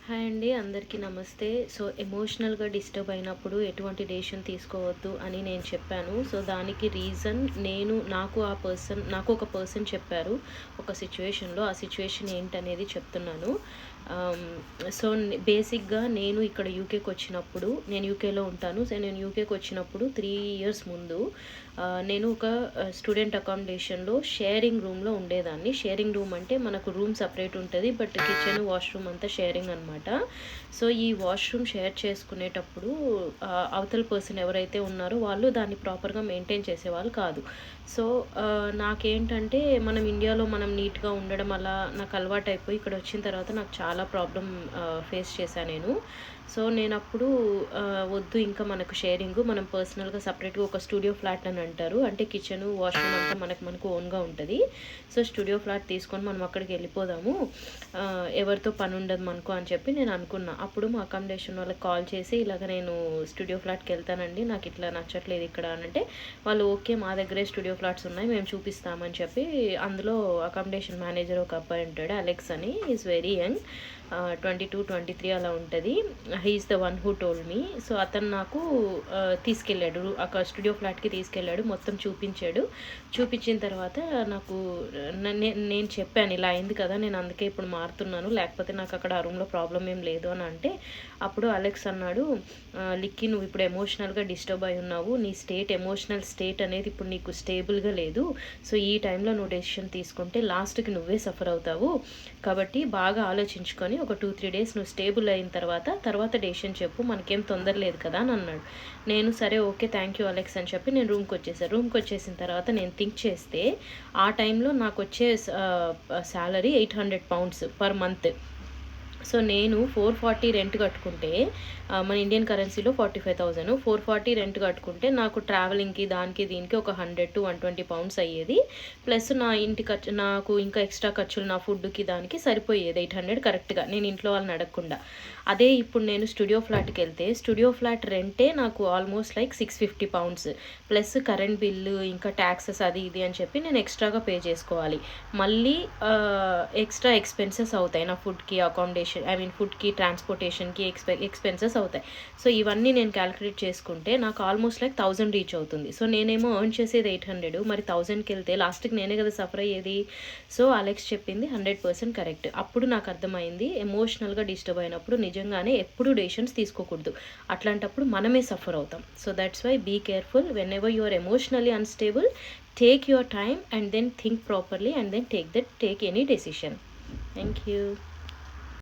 Hi అండి, అందరికీ నమస్తే. సో ఎమోషనల్గా డిస్టర్బ్ అయినప్పుడు ఎటువంటి డెసిషన్ తీసుకోవద్దు అని నేను చెప్పాను. సో దానికి రీజన్ నాకు ఒక పర్సన్ చెప్పారు ఒక సిచ్యువేషన్లో. ఆ సిచ్యువేషన్ ఏంటనేది చెప్తున్నాను. సో బేసిక్గా నేను ఇక్కడ యూకేకి వచ్చినప్పుడు, నేను యూకేలో ఉంటాను. సో నేను యూకేకి వచ్చినప్పుడు 3 years ముందు నేను ఒక స్టూడెంట్ అకామిడేషన్లో షేరింగ్ రూమ్లో ఉండేదాన్ని. షేరింగ్ రూమ్ అంటే మనకు రూమ్ సపరేట్ ఉంటుంది, బట్ కిచెన్ వాష్రూమ్ అంతా షేరింగ్ అనమాట. సో ఈ వాష్రూమ్ షేర్ చేసుకునేటప్పుడు అవతల పర్సన్ ఎవరైతే ఉన్నారో వాళ్ళు దాన్ని ప్రాపర్గా మెయింటైన్ చేసేవాళ్ళు కాదు. సో నాకేంటంటే మనం ఇండియాలో మనం నీట్గా ఉండడం అలా నాకు అలవాటు అయిపోయి ఇక్కడ వచ్చిన తర్వాత నాకు చాలా ప్రాబ్లం ఫేస్ చేశాను నేను. సో నేను అప్పుడు వద్దు, ఇంకా మనకు షేరింగ్, మనం పర్సనల్గా సపరేట్గా ఒక స్టూడియో ఫ్లాట్ అని అంటారు, అంటే కిచెన్ వాష్రూమ్ అంతా మనకు ఓన్గా ఉంటుంది. సో స్టూడియో ఫ్లాట్ తీసుకొని మనం అక్కడికి వెళ్ళిపోదాము, ఎవరితో పని ఉండదు మనకు అని చెప్పి నేను అనుకున్నా. అప్పుడు మా అకామిడేషన్ వాళ్ళకి కాల్ చేసి ఇలాగ నేను స్టూడియో ఫ్లాట్కి వెళ్తానండి, నాకు ఇట్లా నచ్చట్లేదు ఇక్కడ అని అంటే వాళ్ళు ఓకే, మా దగ్గరే స్టూడియో ఫ్లాట్స్ ఉన్నాయి, మేము చూపిస్తామని చెప్పి, అందులో అకామిడేషన్ మేనేజర్ ఒక అబ్బాయి ఉంటాడు, అలెక్స్ అని. ఈజ్ వెరీ యంగ్, 22-23 అలా ఉంటుంది. He's the one who told me. So అతను నాకు తీసుకెళ్ళాడు, అక్కడ స్టూడియో ఫ్లాట్కి తీసుకెళ్ళాడు, మొత్తం చూపించాడు. చూపించిన తర్వాత నాకు నేను చెప్పాను ఇలా అయింది కదా, నేను అందుకే ఇప్పుడు మారుతున్నాను, లేకపోతే నాకు అక్కడ ఆ రూమ్లో ప్రాబ్లం ఏం లేదు అని అంటే, అప్పుడు అలెక్స్ అన్నాడు, లిక్కీ నువ్వు ఇప్పుడు ఎమోషనల్గా డిస్టర్బ్ అయి ఉన్నావు, నీ ఎమోషనల్ స్టేట్ అనేది ఇప్పుడు నీకు స్టేబుల్గా లేదు. సో ఈ టైంలో నువ్వు డెసిషన్ తీసుకుంటే లాస్ట్కి నువ్వే సఫర్ అవుతావు, కాబట్టి బాగా ఆలోచించుకొని ఒక 2-3 days నువ్వు స్టేబుల్ అయిన తర్వాత డెసిషన్ చెప్పు, మనకేం తొందర లేదు కదా అని అన్నాడు. నేను సరే ఓకే థ్యాంక్ యూ అలెక్స్ అని చెప్పి నేను రూమ్కి వచ్చేసిన తర్వాత నేను థింక్ చేస్తే ఆ టైంలో నాకు వచ్చే శాలరీ £800 పర్ మంత్. సో నేను 440 రెంట్ కట్టుకుంటే, మన ఇండియన్ కరెన్సీలో 45,000, 440 రెంట్ కట్టుకుంటే నాకు ట్రావెలింగ్కి దానికి దీనికి ఒక £100-120 అయ్యేది. ప్లస్ నా ఇంటి ఖర్చు, నాకు ఇంకా ఎక్స్ట్రా ఖర్చులు నా ఫుడ్కి దానికి సరిపోయేది 800 కరెక్ట్గా, నేను ఇంట్లో వాళ్ళని అడగకుండా. అదే ఇప్పుడు నేను స్టూడియో ఫ్లాట్కి వెళ్తే స్టూడియో ఫ్లాట్ రెంటే నాకు almost like £650, plus current bill ఇంకా ట్యాక్సెస్ అది ఇది అని చెప్పి నేను ఎక్స్ట్రాగా పే చేసుకోవాలి. మళ్ళీ ఎక్స్ట్రా ఎక్స్పెన్సెస్ అవుతాయి నా ఫుడ్కి, అకామిడేషన్ ఫుడ్కి, ట్రాన్స్పోర్టేషన్కి ఎక్స్పెన్సెస్ అవుతాయి. సో ఇవన్నీ నేను క్యాలిక్యులేట్ చేసుకుంటే నాకు ఆల్మోస్ట్ లైక్ 1000 రీచ్ అవుతుంది. సో నేనేమో ఎర్న్ చేసేది 800, మరి 1000కి వెళ్తే లాస్ట్కి నేనే కదా సఫర్ అయ్యేది. సో అలెక్స్ చెప్పింది 100% కరెక్ట్. అప్పుడు నాకు అర్థమైంది, ఎమోషనల్గా డిస్టర్బ్ అయినప్పుడు నిజంగానే ఎప్పుడు డెసిషన్స్ తీసుకోకూడదు, అట్లాంటప్పుడు మనమే సఫర్ అవుతాం. So that's why be careful whenever you are emotionally unstable, take your time and then think properly and then take any decision. Thank you.